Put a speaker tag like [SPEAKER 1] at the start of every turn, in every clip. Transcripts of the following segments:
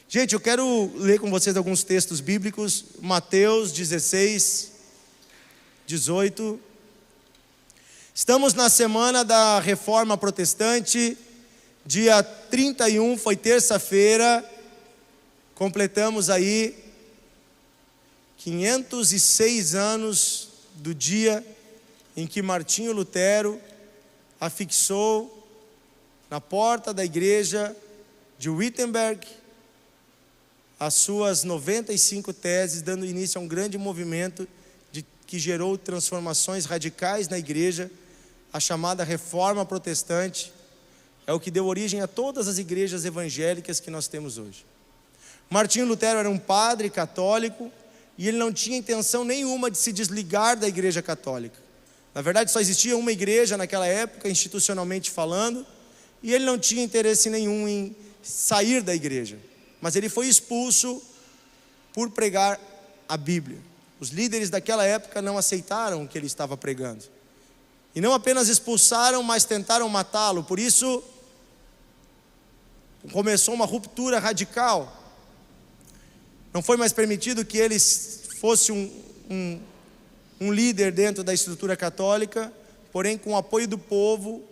[SPEAKER 1] Gente, eu quero ler com vocês alguns textos bíblicos. Mateus 16, 18. Estamos na semana da Reforma Protestante. Dia 31, foi terça-feira. Completamos aí 506 anos do dia em que Martinho Lutero afixou na porta da igreja de Wittenberg as suas 95 teses, dando início a um grande movimento que gerou transformações radicais na igreja. A chamada Reforma Protestante é o que deu origem a todas as igrejas evangélicas que nós temos hoje. Martinho Lutero era um padre católico e ele não tinha intenção nenhuma de se desligar da igreja católica. Na verdade, só existia uma igreja naquela época, institucionalmente falando, e ele não tinha interesse nenhum em sair da igreja. Mas ele foi expulso por pregar a Bíblia. Os líderes daquela época não aceitaram o que ele estava pregando. E não apenas expulsaram, mas tentaram matá-lo. Por isso, começou uma ruptura radical. Não foi mais permitido que ele fosse um líder dentro da estrutura católica, porém, com o apoio do povo,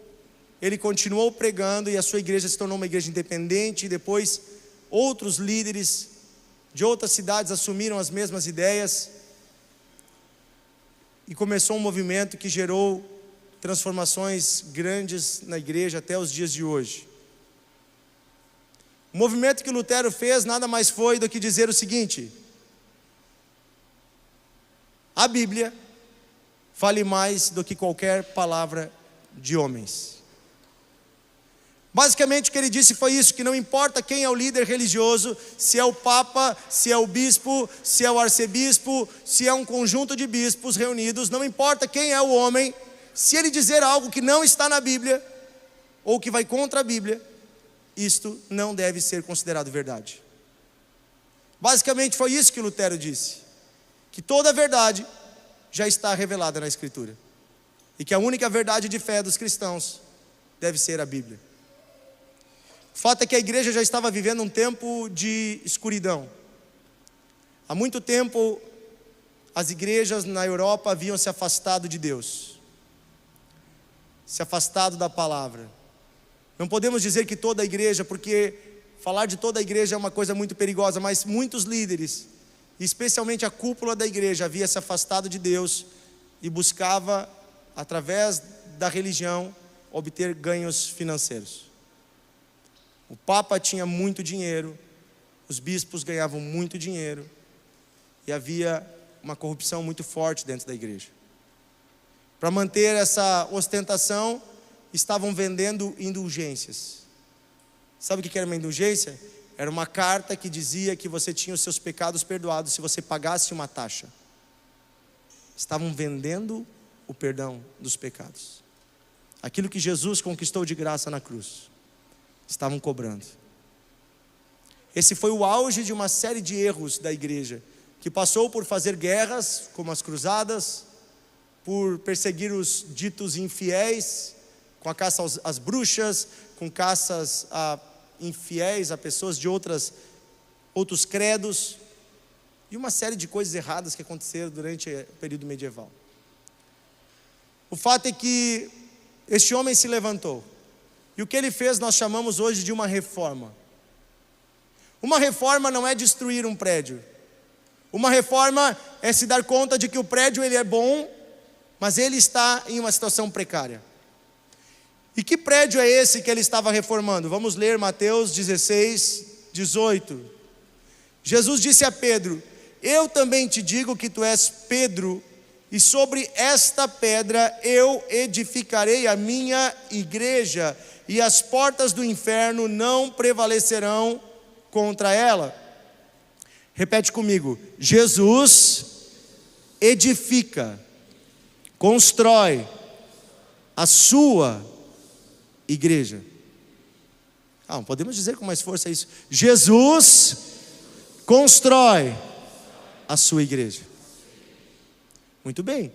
[SPEAKER 1] ele continuou pregando e a sua igreja se tornou uma igreja independente. E depois, outros líderes de outras cidades assumiram as mesmas ideias e começou um movimento que gerou transformações grandes na igreja até os dias de hoje. O movimento que Lutero fez nada mais foi do que dizer o seguinte: a Bíblia vale mais do que qualquer palavra de homens. Basicamente o que ele disse foi isso, que não importa quem é o líder religioso, se é o Papa, se é o bispo, se é o arcebispo, se é um conjunto de bispos reunidos, não importa quem é o homem, se ele dizer algo que não está na Bíblia, ou que vai contra a Bíblia, isto não deve ser considerado verdade. Basicamente foi isso que Lutero disse, que toda a verdade já está revelada na Escritura, e que a única verdade de fé dos cristãos deve ser a Bíblia. O fato é que a igreja já estava vivendo um tempo de escuridão. Há muito tempo, as igrejas na Europa haviam se afastado de Deus, se afastado da palavra. Não podemos dizer que toda a igreja, porque falar de toda a igreja é uma coisa muito perigosa, mas muitos líderes, especialmente a cúpula da igreja, havia se afastado de Deus e buscava, através da religião, obter ganhos financeiros. O Papa tinha muito dinheiro, os bispos ganhavam muito dinheiro, e havia uma corrupção muito forte dentro da igreja. Para manter essa ostentação, estavam vendendo indulgências. Sabe o que era uma indulgência? Era uma carta que dizia que você tinha os seus pecados perdoados se você pagasse uma taxa. Estavam vendendo o perdão dos pecados. Aquilo que Jesus conquistou de graça na cruz, estavam cobrando. Esse foi o auge de uma série de erros da igreja, que passou por fazer guerras, como as cruzadas, por perseguir os ditos infiéis, com a caça às bruxas, com caças a infiéis, a pessoas de outros credos, e uma série de coisas erradas que aconteceram durante o período medieval. O fato é que este homem se levantou, e o que ele fez nós chamamos hoje de uma reforma. Uma reforma não é destruir um prédio. Uma reforma é se dar conta de que o prédio ele é bom, mas ele está em uma situação precária. E que prédio é esse que ele estava reformando? Vamos ler Mateus 16, 18. Jesus disse a Pedro: eu também te digo que tu és Pedro, e sobre esta pedra eu edificarei a minha igreja, e as portas do inferno não prevalecerão contra ela. Repete comigo: Jesus edifica, constrói a sua igreja. Podemos dizer com mais força isso: Jesus constrói a sua igreja. Muito bem.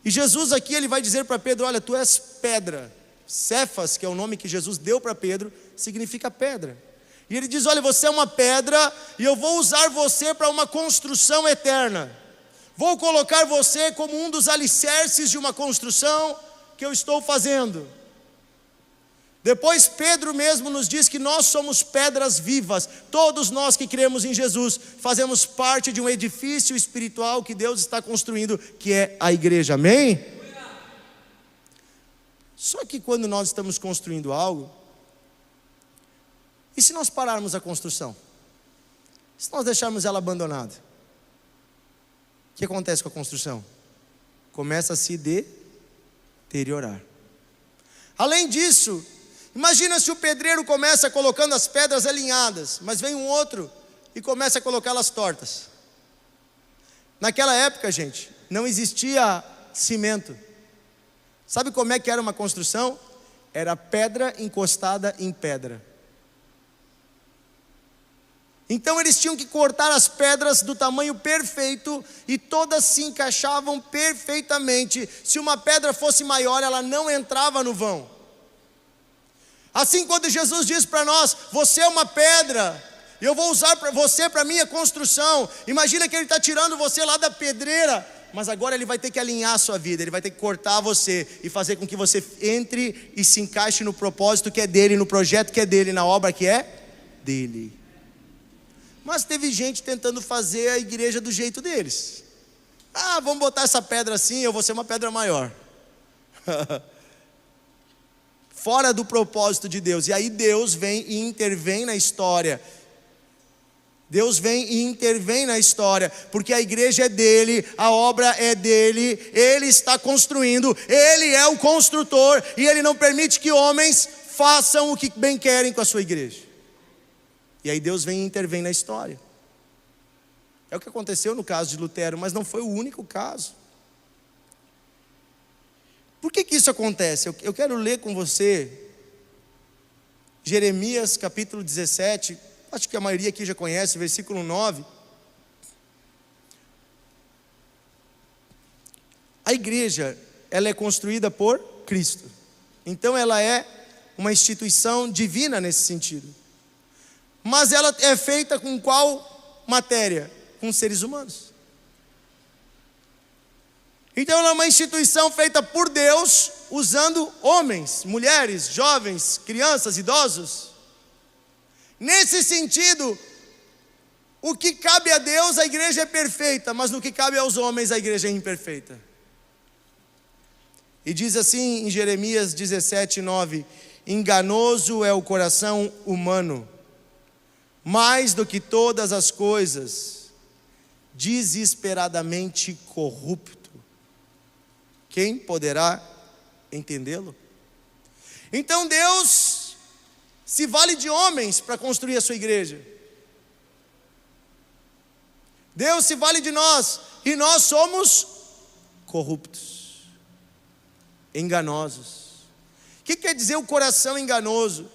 [SPEAKER 1] E Jesus aqui ele vai dizer para Pedro: olha, tu és pedra. Cefas, que é o nome que Jesus deu para Pedro, significa pedra. E ele diz: olha, você é uma pedra e eu vou usar você para uma construção eterna. Vou colocar você como um dos alicerces de uma construção que eu estou fazendo. Depois Pedro mesmo nos diz que nós somos pedras vivas. Todos nós que cremos em Jesus fazemos parte de um edifício espiritual que Deus está construindo, que é a igreja, amém? Só que quando nós estamos construindo algo, e se nós pararmos a construção? Se nós deixarmos ela abandonada? O que acontece com a construção? Começa a se deteriorar. Além disso, imagina se o pedreiro começa colocando as pedras alinhadas, mas vem um outro e começa a colocá-las tortas. Naquela época, gente, não existia cimento. Sabe como é que era uma construção? Era pedra encostada em pedra. Então eles tinham que cortar as pedras do tamanho perfeito e todas se encaixavam perfeitamente. Se uma pedra fosse maior, ela não entrava no vão. Assim, quando Jesus diz para nós: você é uma pedra, eu vou usar você para minha construção. Imagina que ele está tirando você lá da pedreira, mas agora ele vai ter que alinhar a sua vida. Ele vai ter que cortar você e fazer com que você entre e se encaixe no propósito que é dele, no projeto que é dele, na obra que é dele. Mas teve gente tentando fazer a igreja do jeito deles. Vamos botar essa pedra assim, eu vou ser uma pedra maior. Fora do propósito de Deus. E aí Deus vem e intervém na história. Deus vem e intervém na história, porque a igreja é dele, a obra é dele, ele está construindo, ele é o construtor, e ele não permite que homens façam o que bem querem com a sua igreja. E aí Deus vem e intervém na história. É o que aconteceu no caso de Lutero, mas não foi o único caso. Por que isso acontece? Eu quero ler com você Jeremias capítulo 17, acho que a maioria aqui já conhece, versículo 9. A igreja, ela é construída por Cristo. Então ela é uma instituição divina nesse sentido. Mas ela é feita com qual matéria? Com seres humanos. Então ela é uma instituição feita por Deus, usando homens, mulheres, jovens, crianças, idosos. Nesse sentido, o que cabe a Deus, a igreja é perfeita, mas no que cabe aos homens, a igreja é imperfeita. E diz assim em Jeremias 17, 9: enganoso é o coração humano, mais do que todas as coisas, desesperadamente corrupto. Quem poderá entendê-lo? Então Deus se vale de homens para construir a sua igreja. Deus se vale de nós, e nós somos corruptos, enganosos. O que quer dizer o coração enganoso?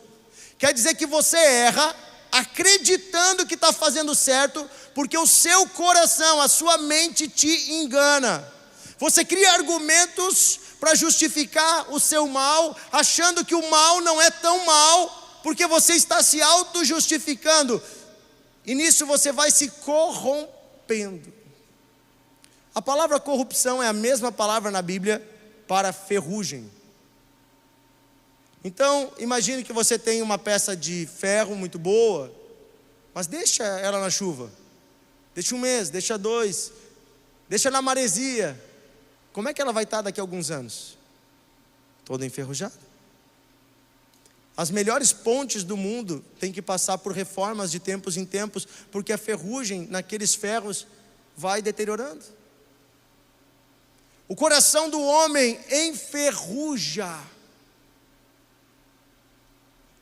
[SPEAKER 1] Quer dizer que você erra acreditando que está fazendo certo, porque o seu coração, a sua mente te engana. Você cria argumentos para justificar o seu mal, achando que o mal não é tão mal, porque você está se auto-justificando, e nisso você vai se corrompendo. A palavra corrupção é a mesma palavra na Bíblia para ferrugem. Então, imagine que você tem uma peça de ferro muito boa, mas deixa ela na chuva. Deixa um mês, deixa 2, deixa na maresia. Como é que ela vai estar daqui a alguns anos? Toda enferrujada. As melhores pontes do mundo têm que passar por reformas de tempos em tempos, porque a ferrugem naqueles ferros vai deteriorando. O coração do homem enferruja.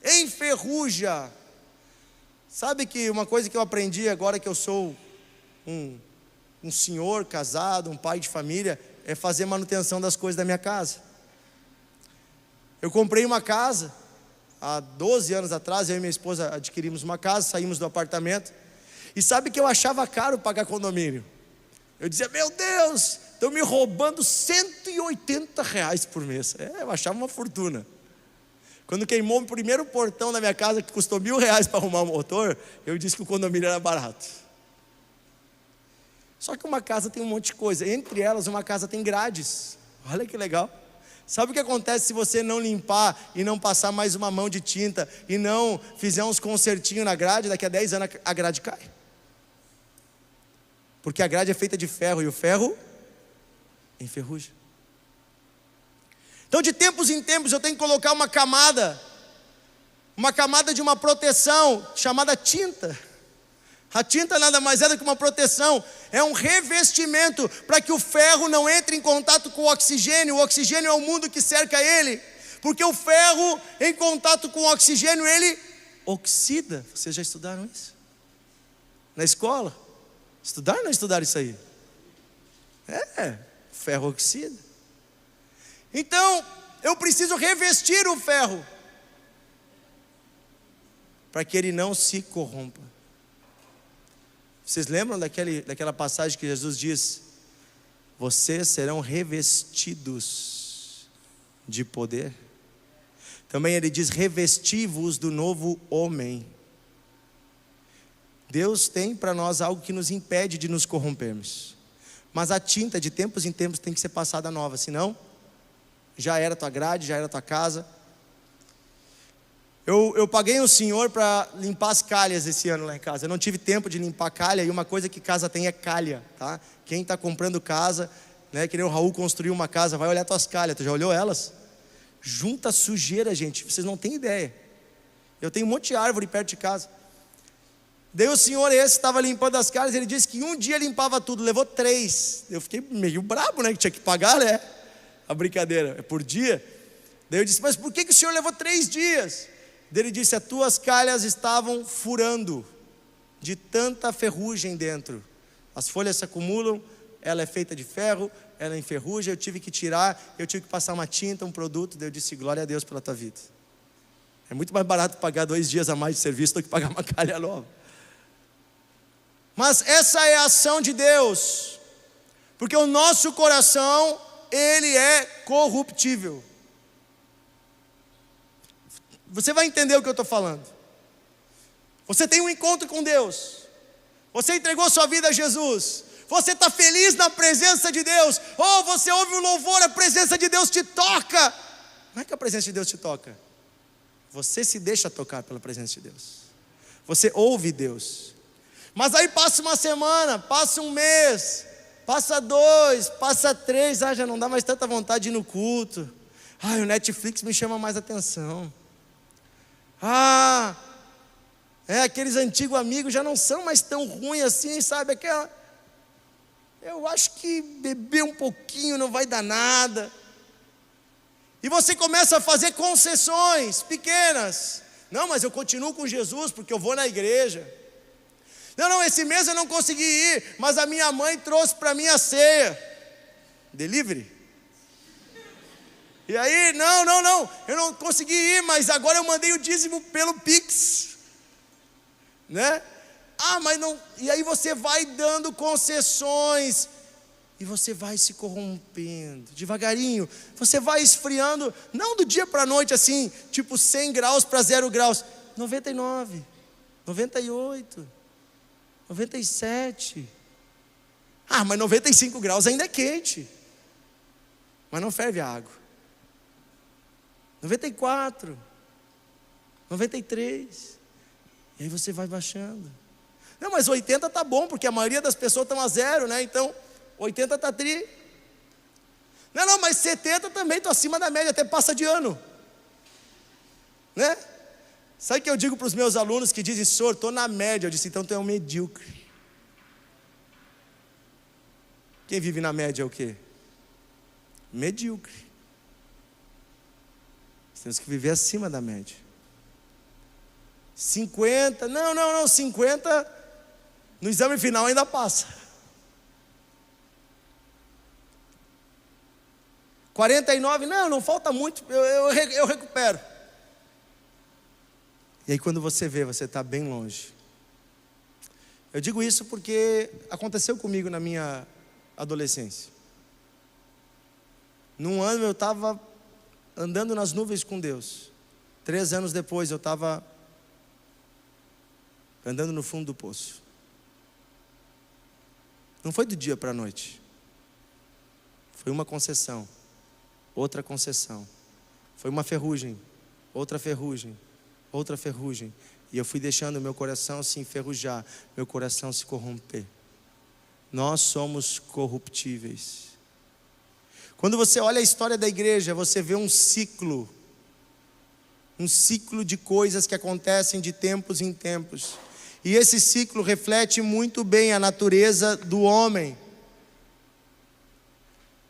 [SPEAKER 1] Enferruja. Sabe que uma coisa que eu aprendi agora que eu sou um senhor casado, um pai de família, é fazer manutenção das coisas da minha casa. Eu comprei uma casa há 12 anos atrás, eu e minha esposa adquirimos uma casa, saímos do apartamento, e sabe que eu achava caro pagar condomínio. Eu dizia: meu Deus, estão me roubando R$180 por mês. Eu achava uma fortuna. Quando queimou o primeiro portão da minha casa, que custou R$1.000 para arrumar o motor, eu disse que o condomínio era barato. Só que uma casa tem um monte de coisa. Entre elas, uma casa tem grades. Olha que legal. Sabe o que acontece se você não limpar e não passar mais uma mão de tinta e não fizer uns consertinhos na grade? Daqui a 10 anos a grade cai. Porque a grade é feita de ferro e o ferro enferruja. Então, de tempos em tempos, eu tenho que colocar uma camada de uma proteção chamada tinta. A tinta nada mais é do que uma proteção, é um revestimento para que o ferro não entre em contato com o oxigênio é o mundo que cerca ele, porque o ferro em contato com o oxigênio, ele oxida. Vocês já estudaram isso? Na escola? Estudaram ou não estudaram isso aí? O ferro oxida. Então, eu preciso revestir o ferro, para que ele não se corrompa. Vocês lembram daquela passagem que Jesus diz: vocês serão revestidos de poder? Também ele diz: revesti-vos do novo homem. Deus tem para nós algo que nos impede de nos corrompermos, mas a tinta de tempos em tempos tem que ser passada nova, senão já era tua grade, já era tua casa. Eu paguei um senhor para limpar as calhas esse ano lá em casa. Eu não tive tempo de limpar calha, e uma coisa que casa tem é calha, tá? Quem está comprando casa, né, que nem o Raul construiu uma casa, vai olhar tuas calhas. Tu já olhou elas? Junta sujeira, gente, vocês não têm ideia. Eu tenho um monte de árvore perto de casa. Daí o senhor esse estava limpando as calhas, ele disse que um dia limpava tudo, levou 3. Eu fiquei meio brabo, né, que tinha que pagar, né? A brincadeira, é por dia. Daí eu disse: mas por que o senhor levou 3 dias? Daí ele disse: as tuas calhas estavam furando, de tanta ferrugem dentro. As folhas se acumulam, ela é feita de ferro, ela enferruja, eu tive que tirar, eu tive que passar uma tinta, um produto. Daí eu disse: glória a Deus pela tua vida. É muito mais barato pagar 2 dias a mais de serviço do que pagar uma calha nova. Mas essa é a ação de Deus, porque o nosso coração, ele é corruptível. Você vai entender o que eu estou falando. Você tem um encontro com Deus, você entregou sua vida a Jesus, você está feliz na presença de Deus, ou você ouve o louvor, a presença de Deus te toca. Não é que a presença de Deus te toca, você se deixa tocar pela presença de Deus, você ouve Deus. Mas aí passa uma semana, passa um mês, passa 2, passa 3, já não dá mais tanta vontade de ir no culto. O Netflix me chama mais atenção. Aqueles antigos amigos já não são mais tão ruins assim, sabe? Eu acho que beber um pouquinho não vai dar nada. E você começa a fazer concessões pequenas. Não, mas eu continuo com Jesus porque eu vou na igreja. Não, esse mês eu não consegui ir, mas a minha mãe trouxe para mim a ceia. Delivery? E aí, não, eu não consegui ir, mas agora eu mandei o dízimo pelo Pix, né? Mas não. E aí você vai dando concessões, e você vai se corrompendo, devagarinho, você vai esfriando, não do dia para a noite assim, tipo 100 graus para 0 graus, 99, 98, 97, mas 95 graus ainda é quente, mas não ferve a água. 94, 93, e aí você vai baixando. Não, mas 80 tá bom, porque a maioria das pessoas estão a 0, né? Então 80 tá tri. Não, mas 70 também, estou acima da média, até passa de ano, né? Sabe o que eu digo para os meus alunos que dizem: senhor, estou na média? Eu disse: então tu é um medíocre. Quem vive na média é o quê? Medíocre. Temos que viver acima da média. 50, não, 50, no exame final ainda passa. 49, não falta muito, eu recupero. E aí quando você vê, você está bem longe. Eu digo isso porque aconteceu comigo na minha adolescência. Num ano eu estava andando nas nuvens com Deus. 3 anos depois eu estava andando no fundo do poço. Não foi do dia para a noite. Foi uma concessão, outra concessão. Foi uma ferrugem, outra ferrugem, outra ferrugem. E eu fui deixando meu coração se enferrujar, meu coração se corromper. Nós somos corruptíveis. Quando você olha a história da igreja, você vê um ciclo de coisas que acontecem de tempos em tempos. E esse ciclo reflete muito bem a natureza do homem.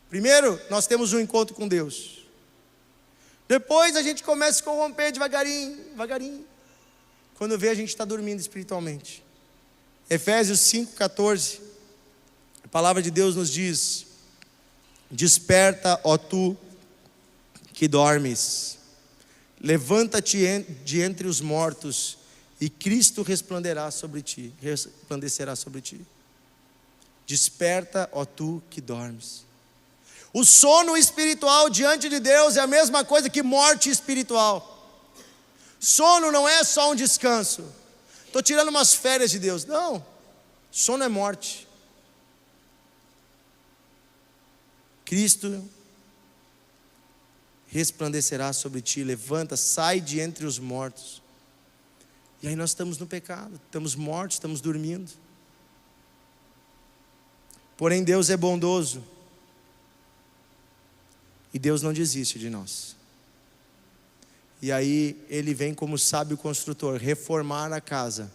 [SPEAKER 1] Primeiro, nós temos um encontro com Deus. Depois a gente começa a se corromper devagarinho, devagarinho. Quando vê, a gente está dormindo espiritualmente. Efésios 5,14, a palavra de Deus nos diz: desperta, ó tu que dormes, levanta-te de entre os mortos, e Cristo resplandecerá sobre ti. Desperta, ó tu que dormes. O sono espiritual diante de Deus é a mesma coisa que morte espiritual. Sono não é só um descanso. Estou tirando umas férias de Deus. Não, sono é morte. Cristo resplandecerá sobre ti. Levanta, sai de entre os mortos. E aí nós estamos no pecado, estamos mortos, estamos dormindo. Porém Deus é bondoso. E Deus não desiste de nós. E aí Ele vem como sábio construtor reformar a casa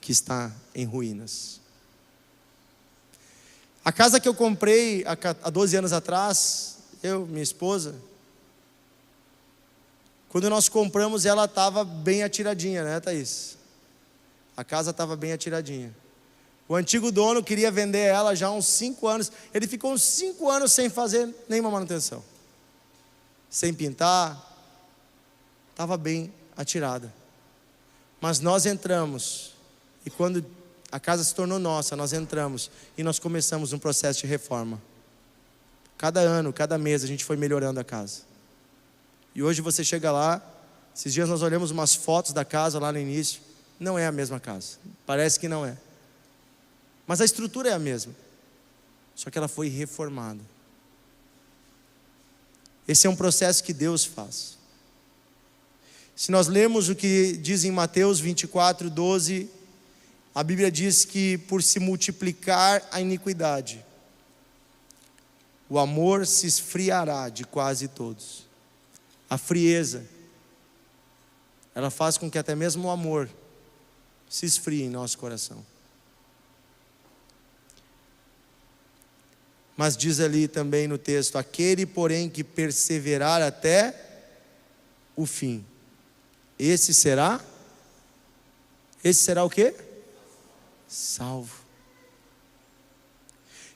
[SPEAKER 1] que está em ruínas. A casa que eu comprei há 12 anos atrás, eu, minha esposa, quando nós compramos ela estava bem atiradinha, né, Thaís? A casa estava bem atiradinha. O antigo dono queria vender ela já há uns 5 anos. Ele ficou uns 5 anos sem fazer nenhuma manutenção. Sem pintar. Estava bem atirada. Mas nós entramos. E quando a casa se tornou nossa, nós entramos. E nós começamos um processo de reforma. Cada ano, cada mês a gente foi melhorando a casa. E hoje você chega lá. Esses dias nós olhamos umas fotos da casa lá no início. Não é a mesma casa. Parece que não é. Mas a estrutura é a mesma. Só que ela foi reformada. Esse é um processo que Deus faz. Se nós lemos o que diz em Mateus 24:12, a Bíblia diz que por se multiplicar a iniquidade, o amor se esfriará de quase todos. A frieza, ela faz com que até mesmo o amor se esfrie em nosso coração. Mas diz ali também no texto: aquele porém que perseverar até o fim, esse será o quê? Salvo.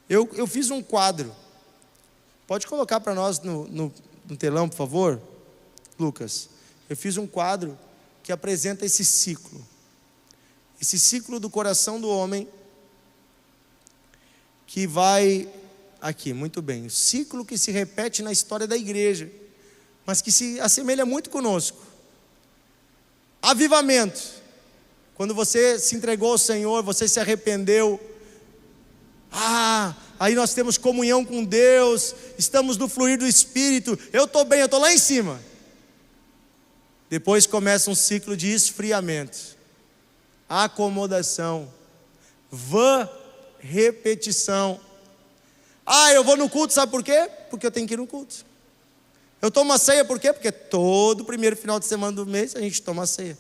[SPEAKER 1] Eu fiz um quadro. Pode colocar para nós no telão, por favor, Lucas. Eu fiz um quadro que apresenta esse ciclo. Esse ciclo do coração do homem que vai aqui, muito bem. O ciclo que se repete na história da igreja, mas que se assemelha muito conosco. Avivamento. Quando você se entregou ao Senhor, você se arrependeu. Aí nós temos comunhão com Deus, estamos no fluir do Espírito. Eu estou bem, eu estou lá em cima. Depois começa um ciclo de esfriamento, acomodação, repetição. Eu vou no culto, sabe por quê? Porque eu tenho que ir no culto. Eu tomo a ceia, por quê? Porque todo primeiro final de semana do mês a gente toma a ceia.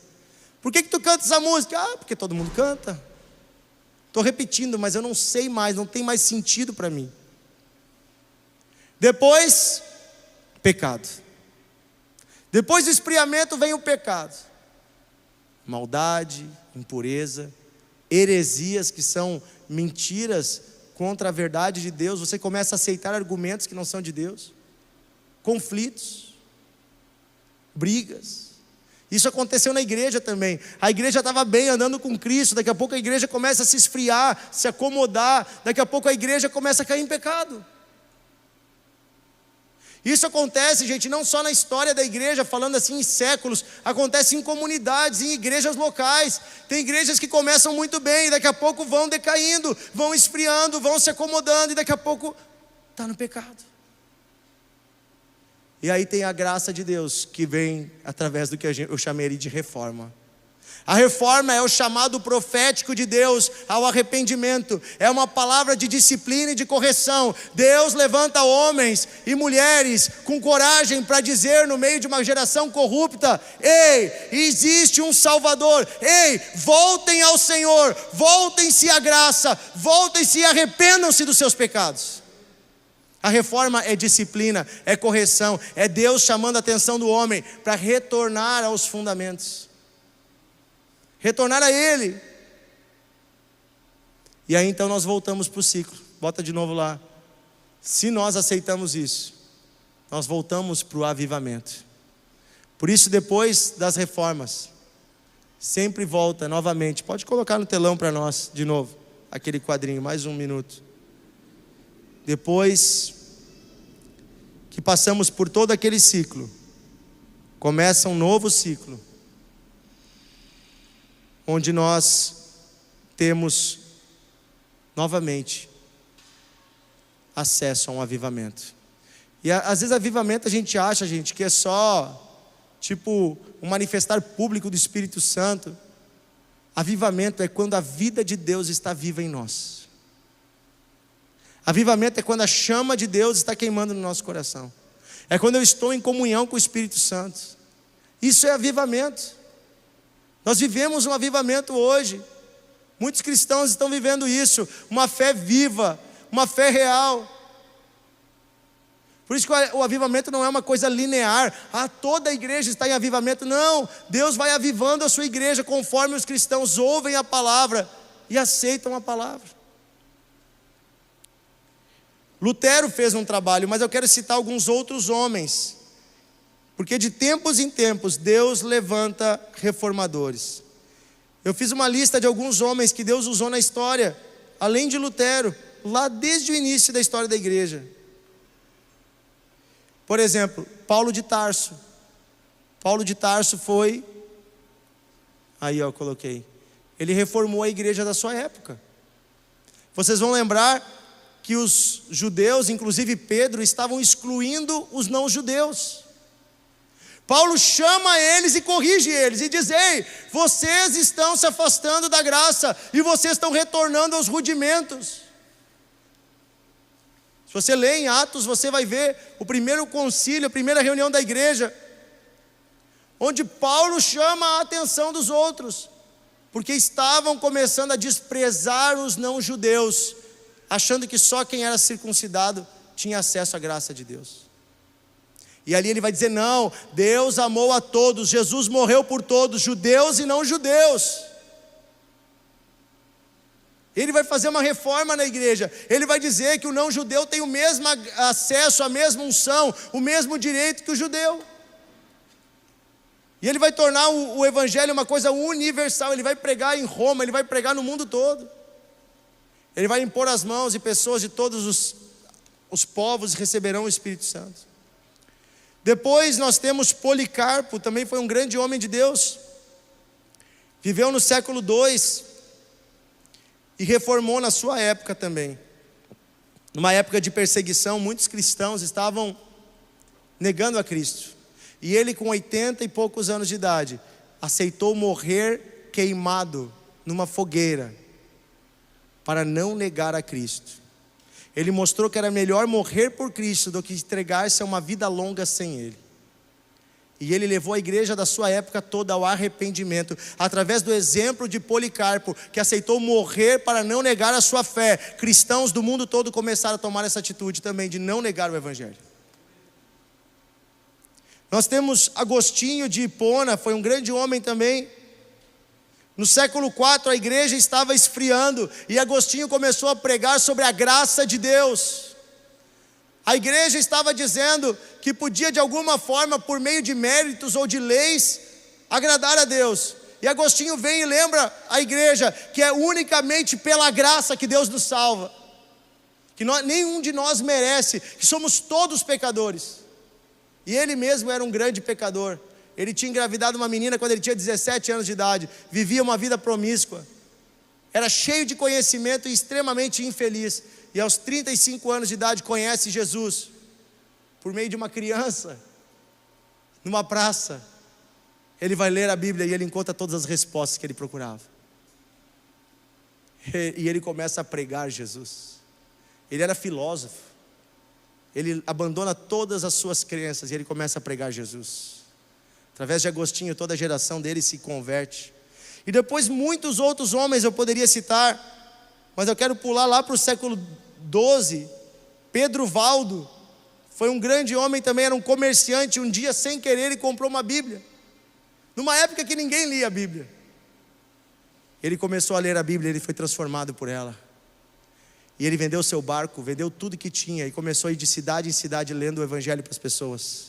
[SPEAKER 1] Por que tu canta essa música? Porque todo mundo canta. Estou repetindo, mas eu não sei mais, não tem mais sentido para mim. Depois, pecado. Depois do esfriamento vem o pecado. Maldade, impureza, heresias que são mentiras contra a verdade de Deus. Você começa a aceitar argumentos que não são de Deus. Conflitos, brigas. Isso aconteceu na igreja também. A igreja estava bem andando com Cristo. Daqui a pouco a igreja começa a se esfriar, se acomodar. Daqui a pouco a igreja começa a cair em pecado. Isso acontece, gente, não só na história da igreja, falando assim em séculos, acontece em comunidades, em igrejas locais. Tem igrejas que começam muito bem, e daqui a pouco vão decaindo, vão esfriando, vão se acomodando, e daqui a pouco está no pecado. E aí tem a graça de Deus, que vem através do que eu chamei de reforma. A reforma é o chamado profético de Deus ao arrependimento. É uma palavra de disciplina e de correção. Deus levanta homens e mulheres com coragem para dizer no meio de uma geração corrupta: ei, existe um Salvador. Ei, voltem ao Senhor, voltem-se à graça, voltem-se e arrependam-se dos seus pecados. A reforma é disciplina, é correção, é Deus chamando a atenção do homem para retornar aos fundamentos. Retornar a Ele. E aí então nós voltamos para o ciclo. Bota de novo lá. Se nós aceitamos isso, nós voltamos para o avivamento. Por isso, depois das reformas, sempre volta novamente. Pode colocar no telão para nós de novo aquele quadrinho, mais um minuto. Depois que passamos por todo aquele ciclo, começa um novo ciclo, onde nós temos novamente acesso a um avivamento. E às vezes avivamento a gente acha, gente, que é só tipo um manifestar público do Espírito Santo. Avivamento é quando a vida de Deus está viva em nós. Avivamento é quando a chama de Deus está queimando no nosso coração. É quando eu estou em comunhão com o Espírito Santo. Isso é avivamento. Nós vivemos um avivamento hoje. Muitos cristãos estão vivendo isso. Uma fé viva, uma fé real. Por isso que o avivamento não é uma coisa linear. Toda a igreja está em avivamento. Não, Deus vai avivando a sua igreja conforme os cristãos ouvem a palavra e aceitam a palavra. Lutero fez um trabalho, mas eu quero citar alguns outros homens, porque de tempos em tempos Deus levanta reformadores. Eu fiz uma lista de alguns homens que Deus usou na história, além de Lutero, lá desde o início da história da igreja. Por exemplo, Paulo de Tarso. Paulo de Tarso foi, aí eu coloquei, ele reformou a igreja da sua época. Vocês vão lembrar que os judeus, inclusive Pedro, estavam excluindo os não-judeus. Paulo chama eles e corrige eles e diz: ei, vocês estão se afastando da graça e vocês estão retornando aos rudimentos. Se você lê em Atos, você vai ver o primeiro concílio, a primeira reunião da igreja, onde Paulo chama a atenção dos outros, porque estavam começando a desprezar os não-judeus, achando que só quem era circuncidado tinha acesso à graça de Deus. E ali ele vai dizer: não, Deus amou a todos, Jesus morreu por todos, judeus e não judeus. Ele vai fazer uma reforma na igreja. Ele vai dizer que o não judeu tem o mesmo acesso, a mesma unção, o mesmo direito que o judeu. E ele vai tornar o evangelho uma coisa universal. Ele vai pregar em Roma, ele vai pregar no mundo todo. Ele vai impor as mãos e pessoas de todos os povos receberão o Espírito Santo. Depois nós temos Policarpo, também foi um grande homem de Deus. Viveu no século II e reformou na sua época também. Numa época de perseguição, muitos cristãos estavam negando a Cristo. E ele, com 80 e poucos anos de idade, aceitou morrer queimado numa fogueira, para não negar a Cristo. Ele mostrou que era melhor morrer por Cristo do que entregar-se a uma vida longa sem Ele. E ele levou a igreja da sua época toda ao arrependimento, através do exemplo de Policarpo, que aceitou morrer para não negar a sua fé. Cristãos do mundo todo começaram a tomar essa atitude também, de não negar o Evangelho. Nós temos Agostinho de Hipona, foi um grande homem também. No século IV a igreja estava esfriando e Agostinho começou a pregar sobre a graça de Deus. A igreja estava dizendo que podia de alguma forma, por meio de méritos ou de leis, agradar a Deus. E Agostinho vem e lembra a igreja que é unicamente pela graça que Deus nos salva. Que nenhum de nós merece, que somos todos pecadores. E ele mesmo era um grande pecador. Ele tinha engravidado uma menina quando ele tinha 17 anos de idade. Vivia uma vida promíscua. Era cheio de conhecimento e extremamente infeliz. E aos 35 anos de idade conhece Jesus. Por meio de uma criança. Numa praça. Ele vai ler a Bíblia e ele encontra todas as respostas que ele procurava. E ele começa a pregar Jesus. Ele era filósofo. Ele abandona todas as suas crenças e ele começa a pregar Jesus. Através de Agostinho, toda a geração dele se converte. E depois muitos outros homens eu poderia citar, mas eu quero pular lá para o século XII. Pedro Valdo foi um grande homem também, era um comerciante. Um dia, sem querer, ele comprou uma Bíblia. Numa época que ninguém lia a Bíblia. Ele começou a ler a Bíblia, ele foi transformado por ela. E ele vendeu seu barco, vendeu tudo que tinha e começou a ir de cidade em cidade lendo o Evangelho para as pessoas.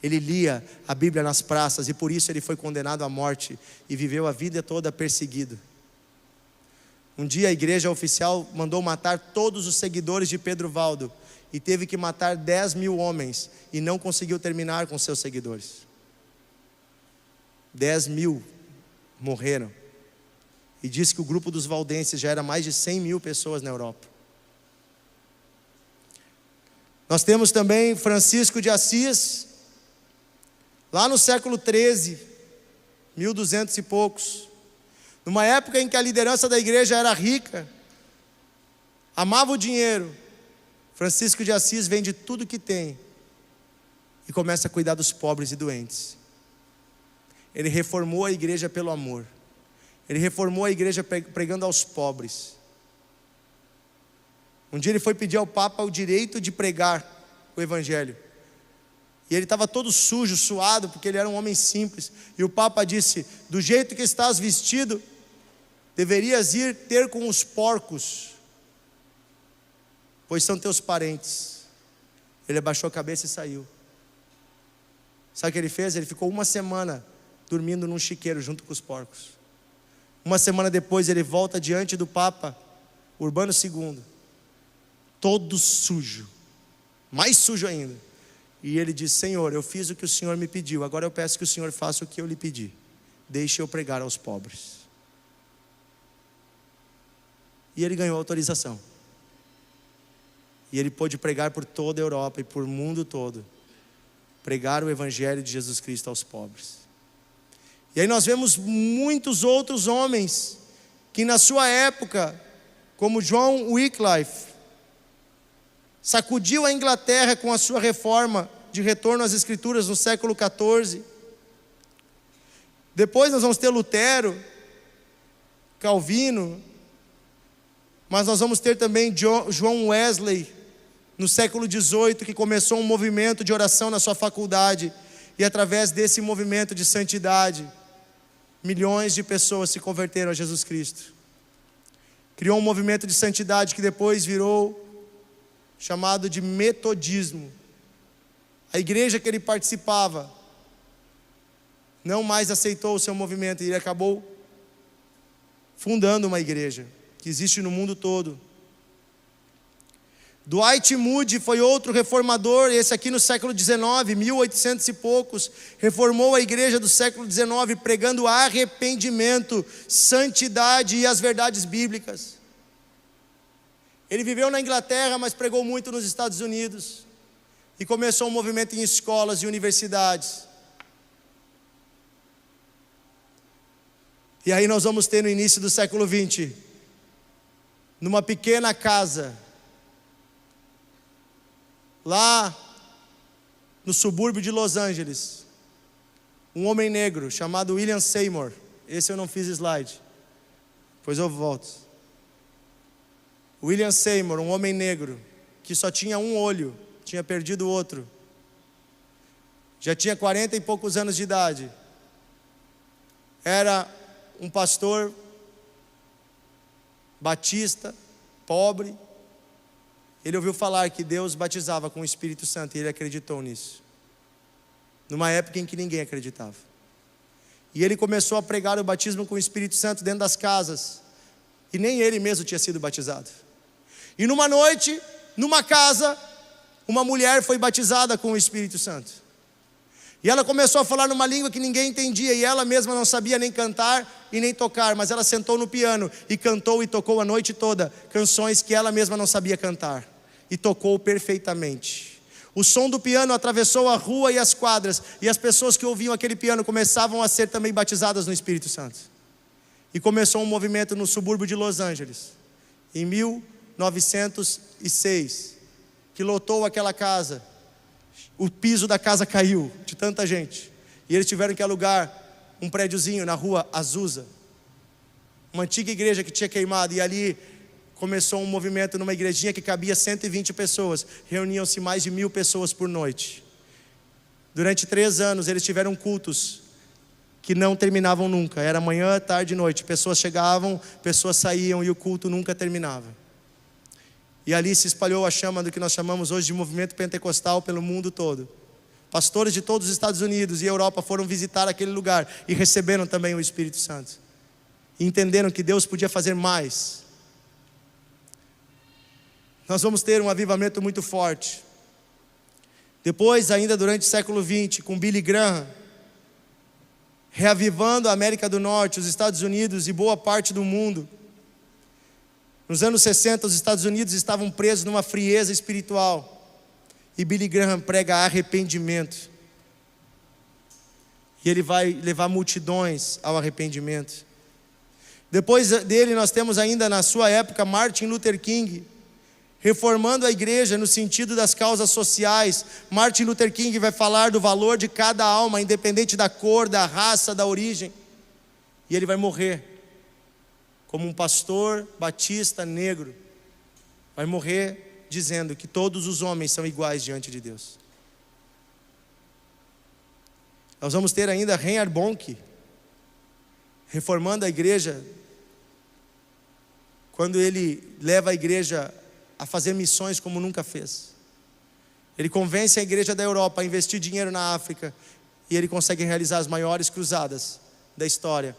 [SPEAKER 1] Ele lia a Bíblia nas praças e por isso ele foi condenado à morte e viveu a vida toda perseguido. Um dia a igreja oficial mandou matar todos os seguidores de Pedro Valdo e teve que matar 10.000 homens e não conseguiu terminar com seus seguidores. 10.000 morreram. E disse que o grupo dos valdenses já era mais de 100.000 pessoas na Europa. Nós temos também Francisco de Assis, lá no século XIII, 1200 e poucos, numa época em que a liderança da igreja era rica, amava o dinheiro. Francisco de Assis vende tudo que tem e começa a cuidar dos pobres e doentes. Ele reformou a igreja pelo amor. Ele reformou a igreja pregando aos pobres. Um dia ele foi pedir ao Papa o direito de pregar o Evangelho. E ele estava todo sujo, suado, porque ele era um homem simples. E o Papa disse: do jeito que estás vestido, deverias ir ter com os porcos, pois são teus parentes. Ele abaixou a cabeça e saiu. Sabe o que ele fez? Ele ficou uma semana dormindo num chiqueiro junto com os porcos. Uma semana depois ele volta diante do Papa Urbano II, todo sujo, mais sujo ainda. E ele diz: Senhor, eu fiz o que o Senhor me pediu, agora eu peço que o Senhor faça o que eu lhe pedi. Deixe eu pregar aos pobres. E ele ganhou autorização. E ele pôde pregar por toda a Europa e por o mundo todo. Pregar o Evangelho de Jesus Cristo aos pobres. E aí nós vemos muitos outros homens que na sua época, como John Wycliffe, sacudiu a Inglaterra com a sua reforma de retorno às Escrituras no século XIV. Depois nós vamos ter Lutero, Calvino, mas nós vamos ter também João Wesley, no século XVIII, que começou um movimento de oração na sua faculdade, e através desse movimento de santidade, milhões de pessoas se converteram a Jesus Cristo. Criou um movimento de santidade que depois virou chamado de metodismo. A igreja que ele participava não mais aceitou o seu movimento e ele acabou fundando uma igreja que existe no mundo todo. Dwight Moody foi outro reformador, esse aqui no século XIX, 1800 e poucos, reformou a igreja do século XIX, pregando arrependimento, santidade e as verdades bíblicas. Ele viveu na Inglaterra, mas pregou muito nos Estados Unidos, e começou um movimento em escolas e universidades. E aí nós vamos ter no início do século XX, numa pequena casa, lá no subúrbio de Los Angeles, um homem negro chamado William Seymour. Esse eu não fiz slide, pois eu volto. William Seymour, um homem negro que só tinha um olho, tinha perdido o outro, já tinha 40 e poucos anos de idade, era um pastor batista, pobre. Ele ouviu falar que Deus batizava com o Espírito Santo e ele acreditou nisso, numa época em que ninguém acreditava. E ele começou a pregar o batismo com o Espírito Santo dentro das casas, e nem ele mesmo tinha sido batizado. E numa noite, numa casa, uma mulher foi batizada com o Espírito Santo. E ela começou a falar numa língua que ninguém entendia, e ela mesma não sabia nem cantar e nem tocar, mas ela sentou no piano e cantou e tocou a noite toda canções que ela mesma não sabia cantar, e tocou perfeitamente. O som do piano atravessou a rua e as quadras, e as pessoas que ouviam aquele piano começavam a ser também batizadas no Espírito Santo. E começou um movimento no subúrbio de Los Angeles, em 1906, que lotou aquela casa. O piso da casa caiu de tanta gente, e eles tiveram que alugar um prédiozinho na rua Azusa, uma antiga igreja que tinha queimado, e ali começou um movimento numa igrejinha que cabia 120 pessoas, reuniam-se mais de 1000 pessoas por noite. Durante 3 anos eles tiveram cultos que não terminavam nunca, era manhã, tarde e noite, pessoas chegavam, pessoas saíam e o culto nunca terminava. E ali se espalhou a chama do que nós chamamos hoje de movimento pentecostal pelo mundo todo. Pastores de todos os Estados Unidos e Europa foram visitar aquele lugar e receberam também o Espírito Santo, e entenderam que Deus podia fazer mais. Nós vamos ter um avivamento muito forte. Depois, ainda durante o século XX, com Billy Graham, reavivando a América do Norte, os Estados Unidos e boa parte do mundo. Nos anos 60, os Estados Unidos estavam presos numa frieza espiritual, e Billy Graham prega arrependimento, e ele vai levar multidões ao arrependimento. Depois dele nós temos ainda na sua época Martin Luther King, reformando a igreja no sentido das causas sociais. Martin Luther King vai falar do valor de cada alma, independente da cor, da raça, da origem. E ele vai morrer como um pastor batista negro. Vai morrer dizendo que todos os homens são iguais diante de Deus. Nós vamos ter ainda Reinhard Bonnke reformando a igreja, quando ele leva a igreja a fazer missões como nunca fez. Ele convence a igreja da Europa a investir dinheiro na África, e ele consegue realizar as maiores cruzadas da história,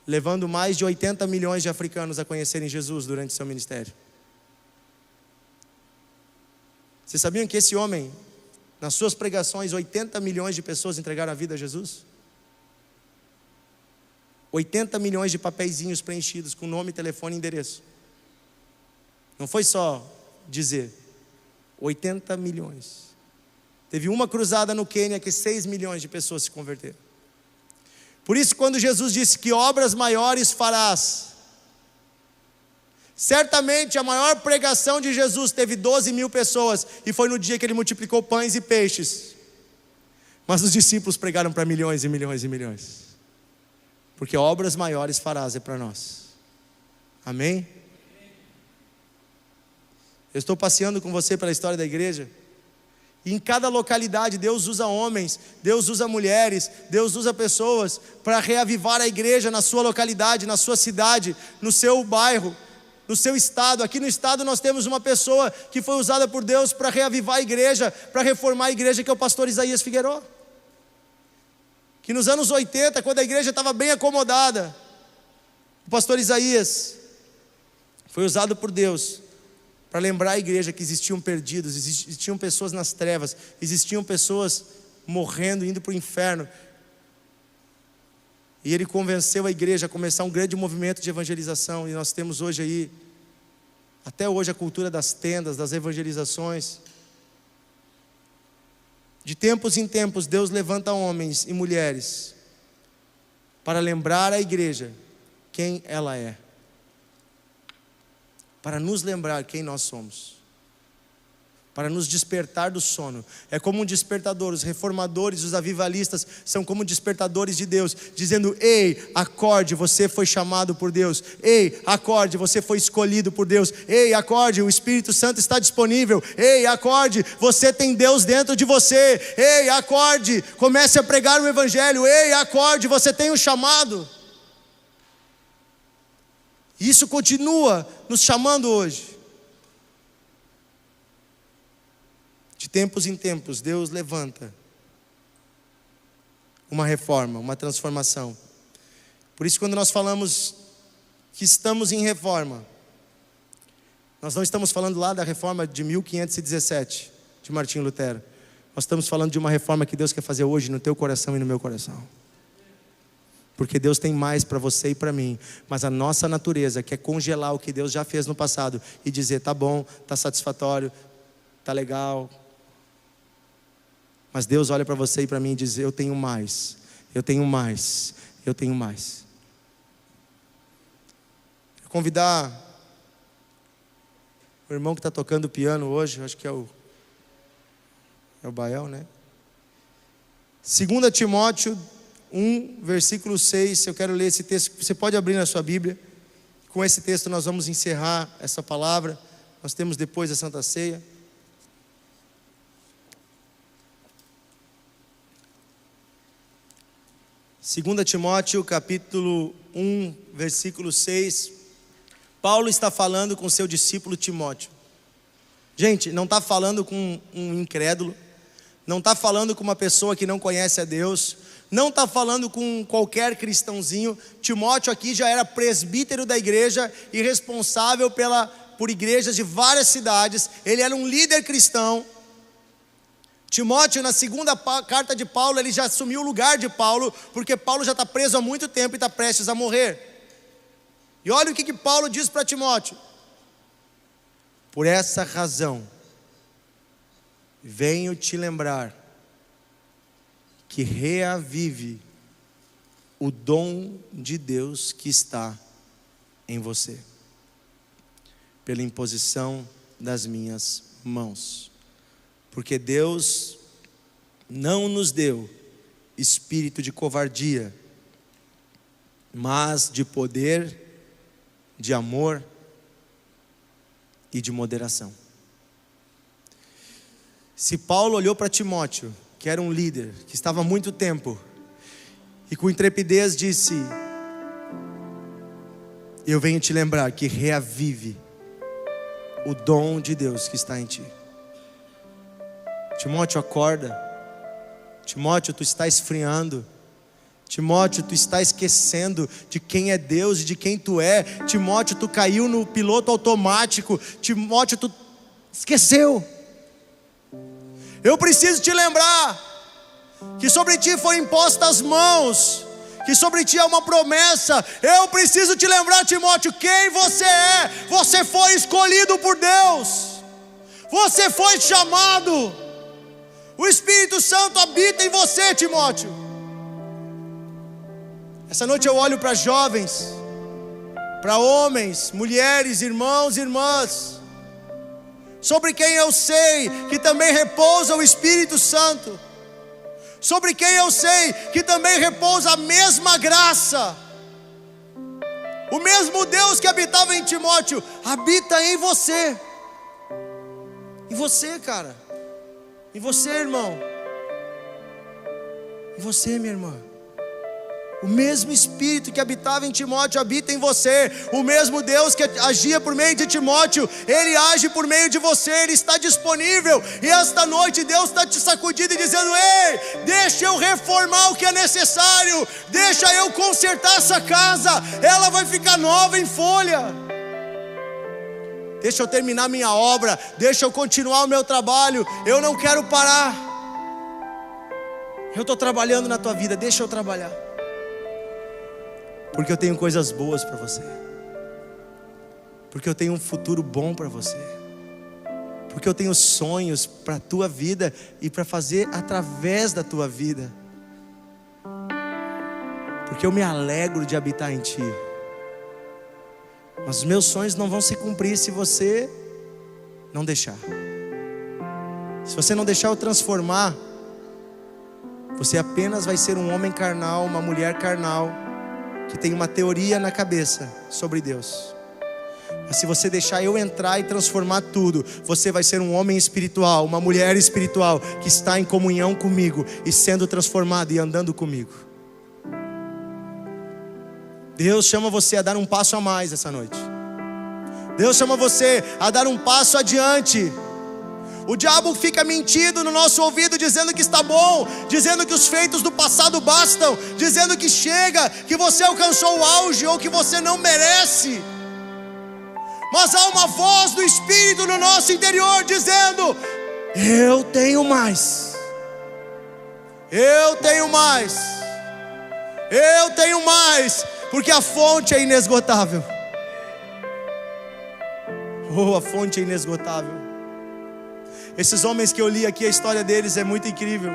[SPEAKER 1] levando mais de 80 milhões de africanos a conhecerem Jesus durante seu ministério. Vocês sabiam que esse homem, nas suas pregações, 80 milhões de pessoas entregaram a vida a Jesus? 80 milhões de papeizinhos preenchidos com nome, telefone e endereço. Não foi só dizer, 80 milhões. Teve uma cruzada no Quênia que 6 milhões de pessoas se converteram. Por isso, quando Jesus disse que obras maiores farás, certamente a maior pregação de Jesus teve 12 mil pessoas, e foi no dia que ele multiplicou pães e peixes. Mas os discípulos pregaram para milhões e milhões e milhões, porque obras maiores farás é para nós. Amém? Eu estou passeando com você pela história da igreja, e em cada localidade Deus usa homens, Deus usa mulheres, Deus usa pessoas para reavivar a igreja na sua localidade, na sua cidade, no seu bairro, no seu estado. Aqui no estado nós temos uma pessoa que foi usada por Deus para reavivar a igreja, para reformar a igreja, que é o pastor Isaías Figueiró, que nos anos 80, quando a igreja estava bem acomodada, o pastor Isaías foi usado por Deus para lembrar a igreja que existiam perdidos, existiam pessoas nas trevas, existiam pessoas morrendo, indo para o inferno. E ele convenceu a igreja a começar um grande movimento de evangelização. E nós temos hoje aí, até hoje, a cultura das tendas, das evangelizações. De tempos em tempos, Deus levanta homens e mulheres para lembrar a igreja quem ela é, para nos lembrar quem nós somos, para nos despertar do sono. É como um despertador. Os reformadores, os avivalistas são como despertadores de Deus, dizendo: ei, acorde, você foi chamado por Deus. Ei, acorde, você foi escolhido por Deus. Ei, acorde, o Espírito Santo está disponível. Ei, acorde, você tem Deus dentro de você. Ei, acorde, comece a pregar o Evangelho. Ei, acorde, você tem um chamado. Isso continua nos chamando hoje. De tempos em tempos, Deus levanta uma reforma, uma transformação. Por isso, quando nós falamos que estamos em reforma, nós não estamos falando lá da reforma de 1517, de Martinho Lutero. Nós estamos falando de uma reforma que Deus quer fazer hoje no teu coração e no meu coração. Porque Deus tem mais para você e para mim. Mas a nossa natureza quer congelar o que Deus já fez no passado e dizer, tá bom, tá satisfatório, tá legal. Mas Deus olha para você e para mim e diz, eu tenho mais, eu tenho mais, eu tenho mais. Vou convidar o irmão que está tocando piano hoje, acho que é o Bael, né? 2 Timóteo 1, versículo 6, eu quero ler esse texto, você pode abrir na sua Bíblia. Com esse texto nós vamos encerrar essa palavra, nós temos depois a Santa Ceia. Segunda Timóteo capítulo 1, versículo 6, Paulo está falando com seu discípulo Timóteo. Gente, não está falando com um incrédulo, não está falando com uma pessoa que não conhece a Deus, não está falando com qualquer cristãozinho. Timóteo aqui já era presbítero da igreja e responsável por igrejas de várias cidades. Ele era um líder cristão. Timóteo, na segunda carta de Paulo, ele já assumiu o lugar de Paulo, porque Paulo já está preso há muito tempo e está prestes a morrer. E olha o que Paulo diz para Timóteo: por essa razão, venho te lembrar que reavive o dom de Deus que está em você, pela imposição das minhas mãos. Porque Deus não nos deu espírito de covardia, mas de poder, de amor e de moderação. Se Paulo olhou para Timóteo, que era um líder, que estava há muito tempo, e com intrepidez disse: eu venho te lembrar que reavive o dom de Deus que está em ti. Timóteo, acorda. Timóteo, tu está esfriando. Timóteo, tu está esquecendo de quem é Deus e de quem tu é. Timóteo, tu caiu no piloto automático. Timóteo, tu esqueceu. Eu preciso te lembrar que sobre ti foi imposta as mãos, que sobre ti é uma promessa. Eu preciso te lembrar, Timóteo, quem você é. Você foi escolhido por Deus, você foi chamado. O Espírito Santo habita em você, Timóteo. Essa noite eu olho para jovens, para homens, mulheres, irmãos e irmãs, sobre quem eu sei que também repousa o Espírito Santo, sobre quem eu sei que também repousa a mesma graça. O mesmo Deus que habitava em Timóteo habita em você. Em você, cara. Em você, irmão. Em você, minha irmã. O mesmo Espírito que habitava em Timóteo habita em você. O mesmo Deus que agia por meio de Timóteo, Ele age por meio de você. Ele está disponível. E esta noite Deus está te sacudindo e dizendo: ei, deixa eu reformar o que é necessário. Deixa eu consertar essa casa. Ela vai ficar nova em folha. Deixa eu terminar minha obra. Deixa eu continuar o meu trabalho. Eu não quero parar. Eu estou trabalhando na tua vida. Deixa eu trabalhar. Porque eu tenho coisas boas para você. Porque eu tenho um futuro bom para você. Porque eu tenho sonhos para a tua vida e para fazer através da tua vida. Porque eu me alegro de habitar em ti. Mas os meus sonhos não vão se cumprir se você não deixar. Se você não deixar eu transformar, você apenas vai ser um homem carnal, uma mulher carnal, que tem uma teoria na cabeça sobre Deus. Mas se você deixar eu entrar e transformar tudo, você vai ser um homem espiritual, uma mulher espiritual, que está em comunhão comigo e sendo transformado e andando comigo. Deus chama você a dar um passo a mais essa noite. Deus chama você a dar um passo adiante. O diabo fica mentindo no nosso ouvido, dizendo que está bom, dizendo que os feitos do passado bastam, dizendo que chega, que você alcançou o auge ou que você não merece. Mas há uma voz do Espírito no nosso interior dizendo: eu tenho mais. Eu tenho mais. Eu tenho mais, porque a fonte é inesgotável. Oh, a fonte é inesgotável. Esses homens que eu li aqui, a história deles é muito incrível,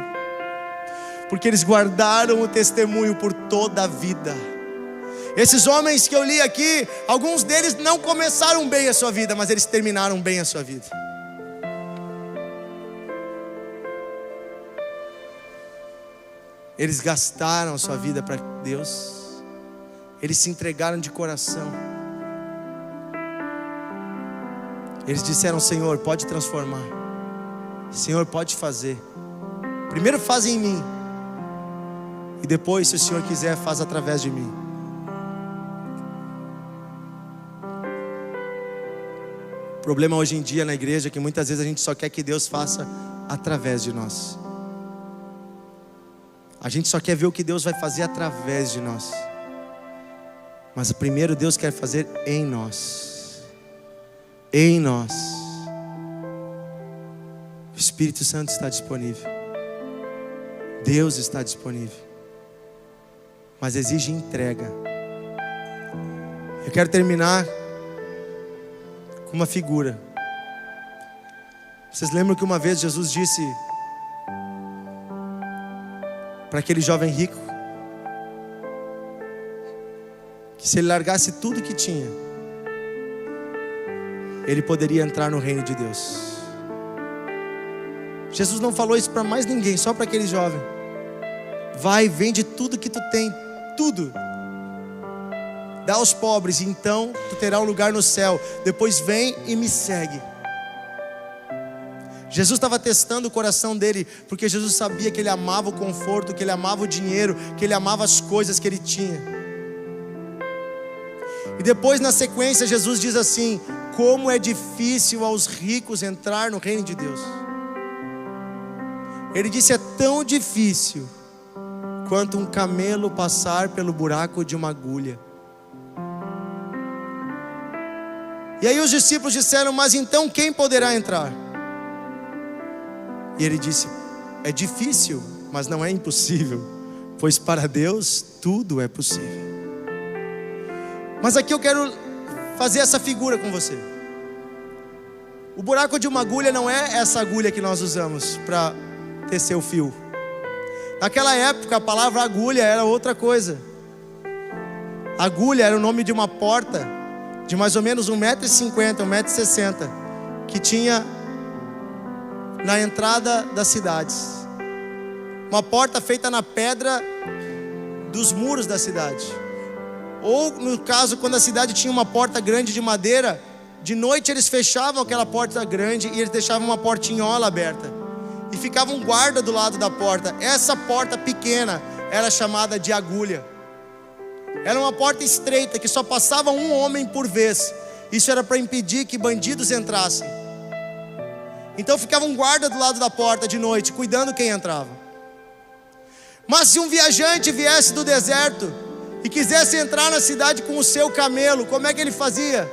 [SPEAKER 1] porque eles guardaram o testemunho por toda a vida. Esses homens que eu li aqui, alguns deles não começaram bem a sua vida, mas eles terminaram bem a sua vida. Eles gastaram a sua vida para Deus. Eles se entregaram de coração. Eles disseram: Senhor, pode transformar. Senhor, pode fazer. Primeiro faz em mim, e depois, se o Senhor quiser, faz através de mim. O problema hoje em dia na igreja é que muitas vezes a gente só quer que Deus faça através de nós. A gente só quer ver o que Deus vai fazer através de nós. Mas primeiro Deus quer fazer em nós. Em nós. O Espírito Santo está disponível. Deus está disponível. Mas exige entrega. Eu quero terminar com uma figura. Vocês lembram que uma vez Jesus disse para aquele jovem rico que se ele largasse tudo que tinha, ele poderia entrar no reino de Deus. Jesus não falou isso para mais ninguém, só para aquele jovem. Vai, vende tudo que tu tem, tudo, dá aos pobres, e então tu terá um lugar no céu. Depois vem e me segue. Jesus estava testando o coração dele, porque Jesus sabia que ele amava o conforto, que ele amava o dinheiro, que ele amava as coisas que ele tinha. E depois, na sequência, Jesus diz assim: como é difícil aos ricos entrar no reino de Deus. Ele disse: é tão difícil quanto um camelo passar pelo buraco de uma agulha. E aí os discípulos disseram: mas então quem poderá entrar? E ele disse: é difícil, mas não é impossível, pois para Deus tudo é possível. Mas aqui eu quero fazer essa figura com você. O buraco de uma agulha não é essa agulha que nós usamos para tecer o fio. Naquela época a palavra agulha era outra coisa. Agulha era o nome de uma porta de mais ou menos 1,50 m, 1,60 m, que tinha na entrada das cidades. Uma porta feita na pedra dos muros da cidade. Ou no caso, quando a cidade tinha uma porta grande de madeira, de noite eles fechavam aquela porta grande e eles deixavam uma portinhola aberta. E ficava um guarda do lado da porta. Essa porta pequena era chamada de agulha. Era uma porta estreita que só passava um homem por vez. Isso era para impedir que bandidos entrassem. Então ficava um guarda do lado da porta de noite, cuidando quem entrava. Mas se um viajante viesse do deserto e quisesse entrar na cidade com o seu camelo, como é que ele fazia?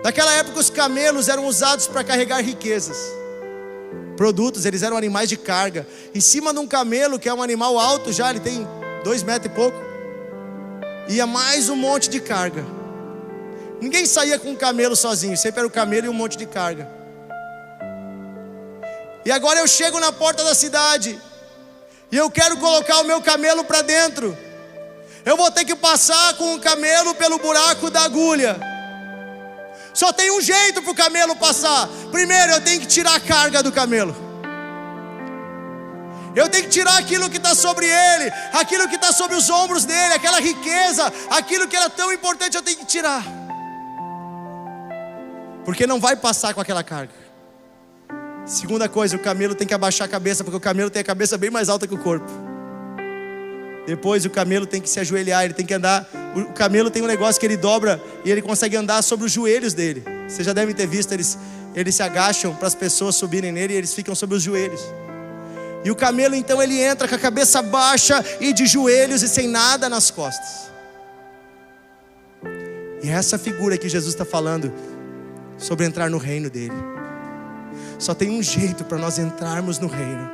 [SPEAKER 1] Naquela época os camelos eram usados para carregar riquezas, produtos, eles eram animais de carga. Em cima de um camelo, que é um animal alto já, ele tem 2 metros e pouco, ia mais um monte de carga. Ninguém saía com um camelo sozinho, sempre era o camelo e um monte de carga. E agora eu chego na porta da cidade e eu quero colocar o meu camelo para dentro. Eu vou ter que passar com o camelo pelo buraco da agulha. Só tem um jeito para o camelo passar. Primeiro eu tenho que tirar a carga do camelo. Eu tenho que tirar aquilo que está sobre ele, aquilo que está sobre os ombros dele, aquela riqueza, aquilo que era tão importante, eu tenho que tirar. Porque não vai passar com aquela carga. Segunda coisa, o camelo tem que abaixar a cabeça, porque o camelo tem a cabeça bem mais alta que o corpo. Depois o camelo tem que se ajoelhar, ele tem que andar. O camelo tem um negócio que ele dobra e ele consegue andar sobre os joelhos dele. Vocês já devem ter visto, eles se agacham para as pessoas subirem nele e eles ficam sobre os joelhos. E o camelo então ele entra com a cabeça baixa e de joelhos e sem nada nas costas. E é essa figura que Jesus está falando sobre entrar no reino dele. Só tem um jeito para nós entrarmos no reino.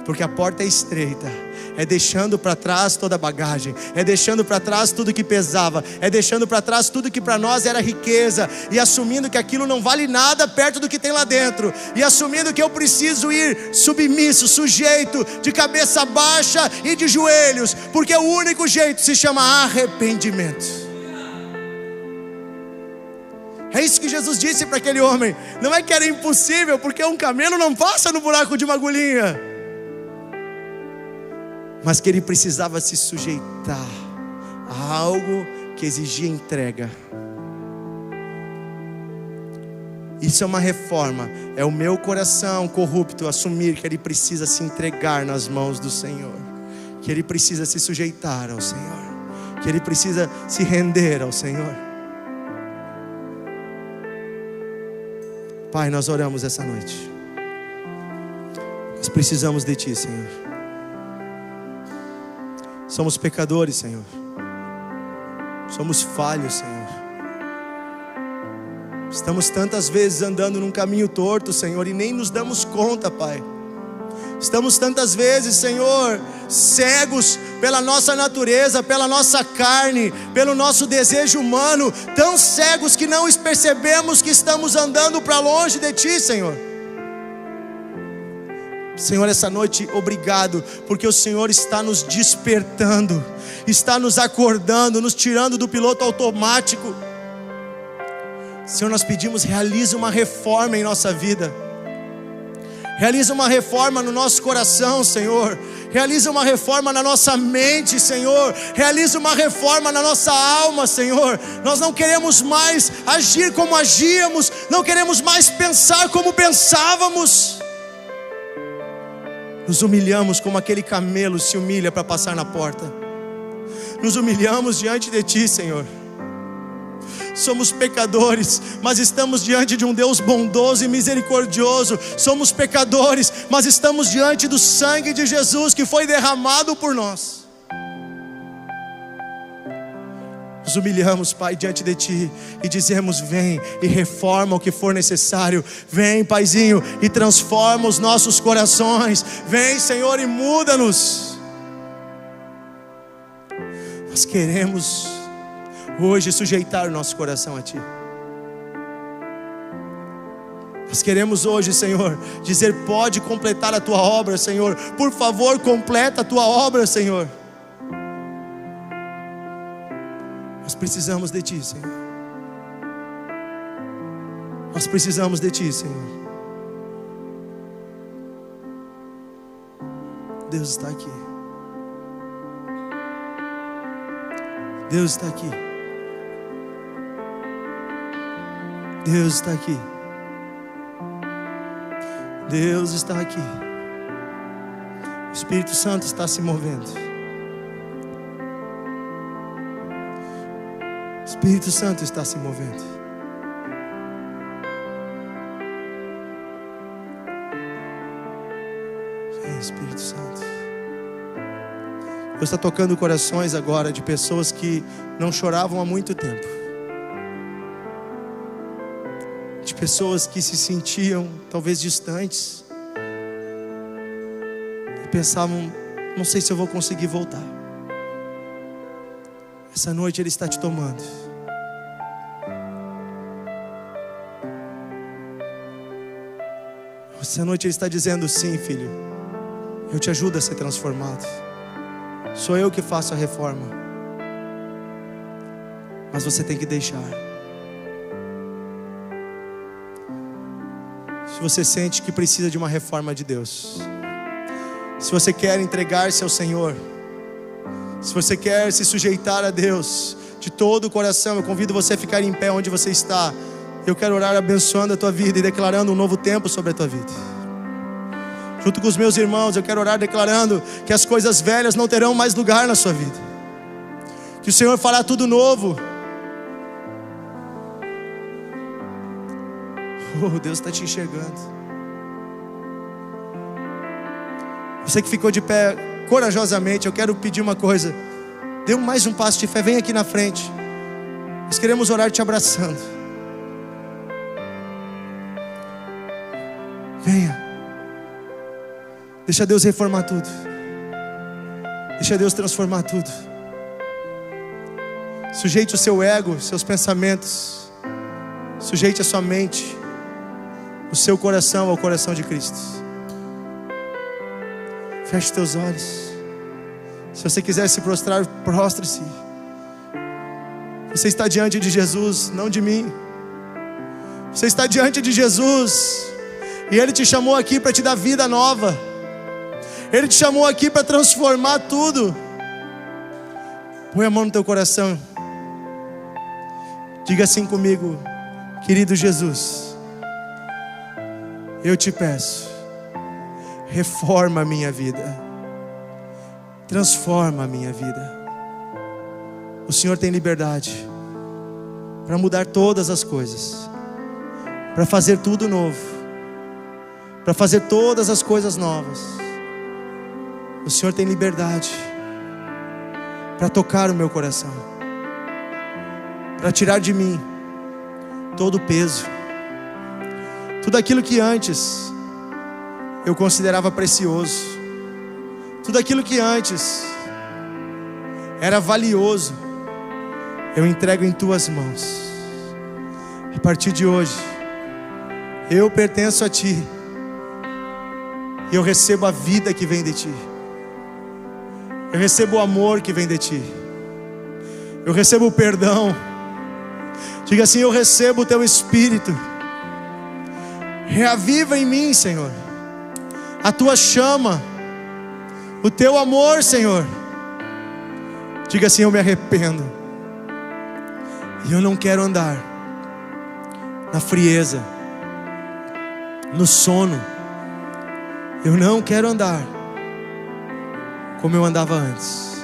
[SPEAKER 1] porque a porta é estreita. É deixando para trás toda a bagagem, é deixando para trás tudo que pesava, é deixando para trás tudo que para nós era riqueza, e assumindo que aquilo não vale nada perto do que tem lá dentro, e assumindo que eu preciso ir submisso, sujeito, de cabeça baixa e de joelhos, porque o único jeito se chama arrependimento. É isso que Jesus disse para aquele homem. Não é que era impossível, porque um camelo não passa no buraco de uma agulhinha, mas que ele precisava se sujeitar a algo que exigia entrega. Isso é uma reforma. É o meu coração corrupto assumir que ele precisa se entregar nas mãos do Senhor, que ele precisa se sujeitar ao Senhor, que ele precisa se render ao Senhor. Pai, nós oramos essa noite. Nós precisamos de Ti, Senhor. Somos pecadores, Senhor. Somos falhos, Senhor. Estamos tantas vezes andando num caminho torto, Senhor, e nem nos damos conta, Pai. Estamos tantas vezes, Senhor, cegos pela nossa natureza, pela nossa carne, pelo nosso desejo humano, tão cegos que não percebemos que estamos andando para longe de Ti, Senhor. Senhor, essa noite, obrigado, porque o Senhor está nos despertando, está nos acordando, nos tirando do piloto automático. Senhor, nós pedimos, realize uma reforma em nossa vida, realize uma reforma no nosso coração, Senhor, realize uma reforma na nossa mente, Senhor, realize uma reforma na nossa alma, Senhor. Nós não queremos mais agir como agíamos, não queremos mais pensar como pensávamos. Nos humilhamos como aquele camelo se humilha para passar na porta. Nos humilhamos diante de Ti, Senhor. Somos pecadores, mas estamos diante de um Deus bondoso e misericordioso. Somos pecadores, mas estamos diante do sangue de Jesus que foi derramado por nós. Nos humilhamos, Pai, diante de Ti e dizemos: vem e reforma o que for necessário. Vem, Paizinho, e transforma os nossos corações. Vem, Senhor, e muda-nos. Nós queremos hoje sujeitar o nosso coração a Ti. Nós queremos hoje, Senhor, dizer: pode completar a Tua obra, Senhor. Por favor, completa a Tua obra, Senhor. Nós precisamos de Ti, Senhor. Nós precisamos de Ti, Senhor. Deus está aqui. Deus está aqui. Deus está aqui. Deus está aqui. O Espírito Santo está se movendo. O Espírito Santo está se movendo. Vem, Espírito Santo. Deus está tocando corações agora de pessoas que não choravam há muito tempo, de pessoas que se sentiam talvez distantes e pensavam: não sei se eu vou conseguir voltar. Essa noite Ele está te tomando. Essa noite Ele está dizendo: sim, filho, eu te ajudo a ser transformado. Sou eu que faço a reforma, mas você tem que deixar. Se você sente que precisa de uma reforma de Deus, se você quer entregar-se ao Senhor, se você quer se sujeitar a Deus de todo o coração, eu convido você a ficar em pé onde você está. Eu quero orar abençoando a tua vida e declarando um novo tempo sobre a tua vida. Junto com os meus irmãos, eu quero orar declarando que as coisas velhas não terão mais lugar na sua vida, que o Senhor fará tudo novo. Oh, Deus está te enxergando. Você que ficou de pé corajosamente, eu quero pedir uma coisa: dê mais um passo de fé, vem aqui na frente. Nós queremos orar te abraçando. Venha. Deixa Deus reformar tudo. Deixa Deus transformar tudo. Sujeite o seu ego, seus pensamentos. Sujeite a sua mente, o seu coração ao coração de Cristo. Feche teus olhos. Se você quiser se prostrar, prostre-se. Você está diante de Jesus, não de mim. Você está diante de Jesus, e Ele te chamou aqui para te dar vida nova. Ele te chamou aqui para transformar tudo. Põe a mão no teu coração. Diga assim comigo: querido Jesus, eu te peço, reforma a minha vida, transforma a minha vida. O Senhor tem liberdade para mudar todas as coisas, para fazer tudo novo, para fazer todas as coisas novas. O Senhor tem liberdade para tocar o meu coração, para tirar de mim todo o peso, tudo aquilo que antes eu considerava precioso, tudo aquilo que antes era valioso, eu entrego em tuas mãos. A partir de hoje, eu pertenço a ti, e eu recebo a vida que vem de ti. Eu recebo o amor que vem de ti. Eu recebo o perdão. Diga assim: eu recebo o teu Espírito. Reaviva em mim, Senhor, a tua chama, o teu amor, Senhor. Diga assim: eu me arrependo, e eu não quero andar na frieza, no sono. Eu não quero andar como eu andava antes.